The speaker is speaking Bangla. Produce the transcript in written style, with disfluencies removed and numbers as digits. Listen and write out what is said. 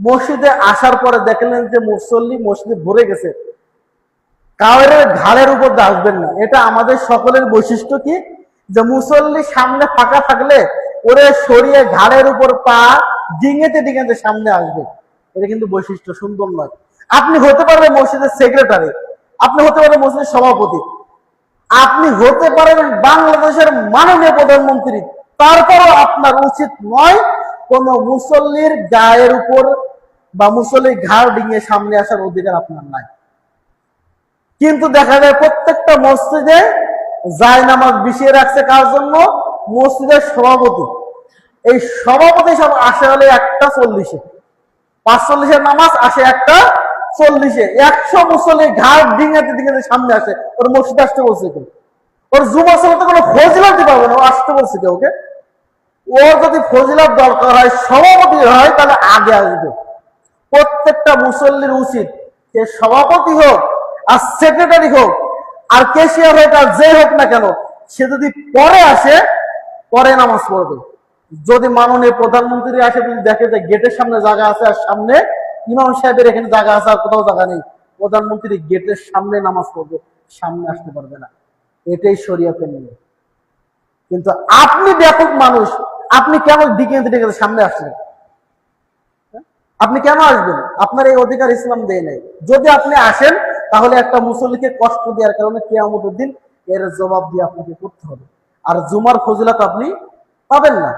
মসজিদে আসার পরে দেখলেন যে মুসল্লি মসজিদে ভরে গেছে, কাউরের ঘাড়ের উপর আসবেন না। এটা আমাদের সকলের বৈশিষ্ট্য কি, যে মুসল্লি সামনে ফাঁকা থাকলে ওরে সরিয়ে ঘাড়ের উপর পা ডিঙেতে ডিঙেতে সামনে আসবে। এটা কিন্তু বৈশিষ্ট্য, সুন্দর নয়। আপনি হতে পারবেন মসজিদের সেক্রেটারি, আপনি হতে পারবেন মসজিদের সভাপতি, আপনি হতে পারেন বাংলাদেশের মাননীয় প্রধানমন্ত্রী, তারপরও আপনার উচিত নয় কোন মুসল্লির গায়ের উপর বা মুসল্লির ঘাড় ডিঙিয়ে সামনে আসার অধিকার আপনার নাই। কিন্তু দেখা যায় প্রত্যেকটা মসজিদে জায়নামাজ বিছিয়ে রাখছে কার জন্য? মসজিদের সভাপতি। এই সভাপতি সব আসে হলে 1:40, 5:40 নামাজ আসে 1:40, 100 মুসল্লি ঘাড় ডিঙাতে ডিঙাতে সামনে আসে। ওর মসজিদে আসতে বলছে কেউ? ওর জুমার সালাতে কোনো ফজিলত দিতে পারবে না, ও আসতে বলছে কেউ ওকে? ওর যদি ফজিলত দরকার হয়, সভাপতি হয়, তাহলে আগে আসবে। প্রত্যেকটা মুসল্লির উচিত, সে সভাপতি হোক আর সেক্রেটারি হোক আর ক্যাশিয়ার হোক আর যে হোক না কেন, সে যদি পরে আসে, পরে নামাজ পড়বে। যদি মাননীয় প্রধানমন্ত্রী আসে, যদি দেখে যে গেটের সামনে জায়গা আছে আর সামনে ইমাম সাহেবের এখানে জায়গা আছে আর কোথাও জায়গা নেই, প্রধানমন্ত্রী গেটের সামনে নামাজ পড়বে, সামনে আসতে পারবে না। এটাই শরিয়তের নিয়ম। কিন্তু আপনি ব্যাপক মানুষ, আপনি কেন দিকে দিকে সামনে আসছেন? আপনি কেন আসবেন? আপনার এই অধিকার ইসলাম দেয় নাই। যদি আপনি আসেন, তাহলে একটা মুসল্লিকে কষ্ট দেওয়ার কারণে কিয়ামতের দিন এর জবাব দিয়ে আপনাকে করতে হবে, আর জুমার ফজিলত আপনি পাবেন না।